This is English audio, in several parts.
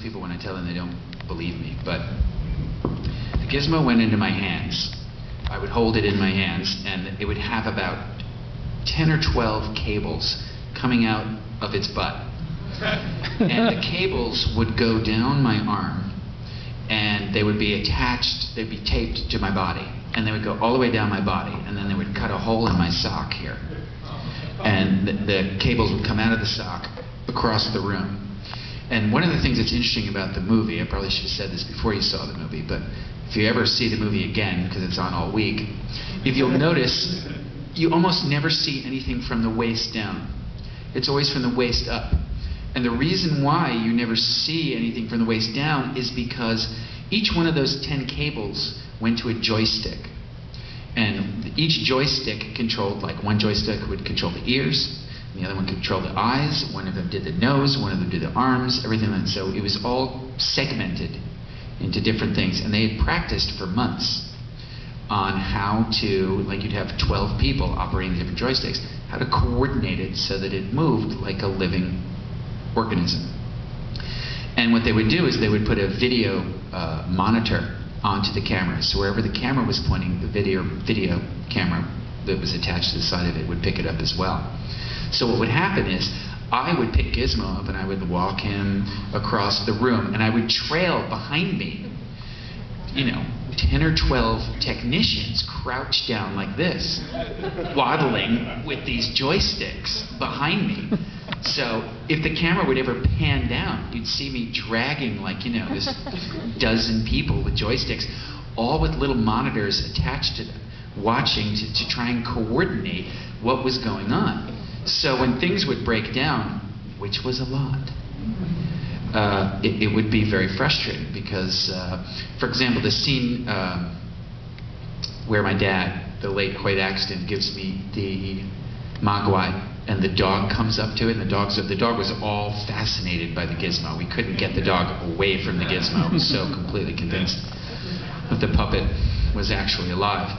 people, when I tell them, they don't believe me, but the Gizmo went into my hands. I would hold it in my hands, and it would have about 10 or 12 cables coming out of its butt. And the cables would go down my arm, and they would be attached, they'd be taped to my body, and they would go all the way down my body, and then they would cut a hole in my sock here. And the cables would come out of the sock across the room. And one of the things that's interesting about the movie, I probably should have said this before you saw the movie, but if you ever see the movie again, because it's on all week, if you'll notice, you almost never see anything from the waist down. It's always from the waist up. And the reason why you never see anything from the waist down is because each one of those 10 cables went to a joystick. And each joystick controlled, like one joystick would control the ears, and the other one controlled the eyes, one of them did the nose, one of them did the arms, everything like that. So it was all segmented into different things. And they had practiced for months on how to, like you'd have 12 people operating the different joysticks, how to coordinate it so that it moved like a living organism. And what they would do is they would put a video monitor onto the camera. So wherever the camera was pointing, the video camera that was attached to the side of it would pick it up as well. So what would happen is I would pick Gizmo up and I would walk him across the room, and I would trail behind me, 10 or 12 technicians crouched down like this, waddling with these joysticks behind me. So if the camera would ever pan down, you'd see me dragging like, this dozen people with joysticks, all with little monitors attached to them, watching to try and coordinate what was going on. So when things would break down, which was a lot, it would be very frustrating because, for example, the scene where my dad, the late Hoyt Axton, gives me the Mogwai, and the dog comes up to it, and the dog was all fascinated by the Gizmo. We couldn't get the dog away from the Gizmo. It was so completely convinced that the puppet was actually alive.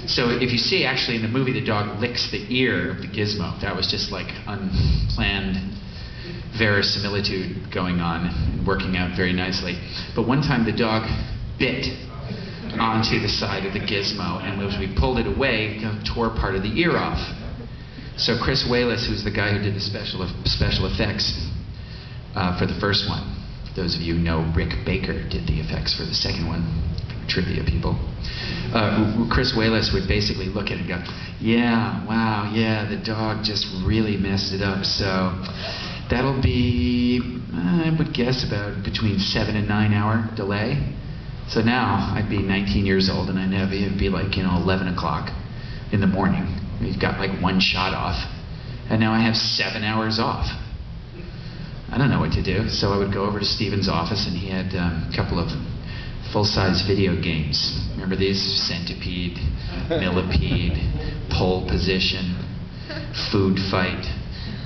So if you see, actually, in the movie, the dog licks the ear of the Gizmo. That was just like unplanned verisimilitude going on and working out very nicely. But one time the dog bit onto the side of the Gizmo, and as we pulled it away, it tore part of the ear off. So Chris Wayless, who's the guy who did the special effects for the first one, those of you who know Rick Baker did the effects for the second one, trivia people. Chris Wayless would basically look at it and go, yeah, wow, yeah, the dog just really messed it up, so that'll be, I would guess, about between 7 and 9 hour delay. So now I'd be 19 years old, and it'd be like 11 o'clock in the morning. You've got like one shot off, and now I have 7 hours off. I don't know what to do, so I would go over to Steven's office, and he had a couple of full-size video games. Remember these? Centipede, Millipede, Pole Position, Food Fight.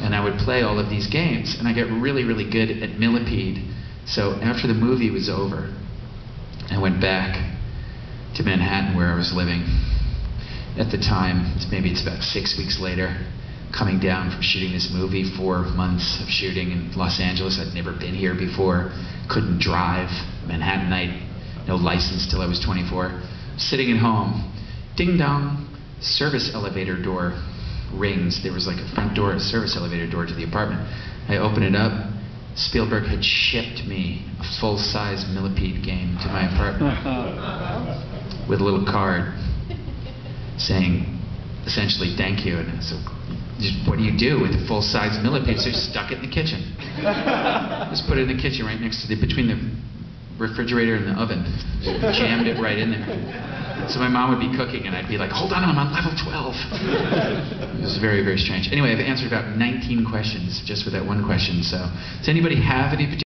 And I would play all of these games, and I got really, really good at Millipede. So after the movie was over, I went back to Manhattan where I was living. At the time, maybe it's about 6 weeks later, coming down from shooting this movie, 4 months of shooting in Los Angeles. I'd never been here before, couldn't drive, Manhattanite, no license till I was 24. Sitting at home, ding dong, service elevator door rings. There was like a front door, a service elevator door to the apartment. I open it up. Spielberg had shipped me a full-size Millipede game to my apartment with a little card saying, essentially, thank you. And so, what do you do with a full-size Millipede? So I stuck it in the kitchen. Just put it in the kitchen right next to between the refrigerator and the oven. Jammed it right in there. So my mom would be cooking, and I'd be like, hold on, I'm on level 12. It was very, very strange. Anyway, I've answered about 19 questions just with that one question. So does anybody have any particular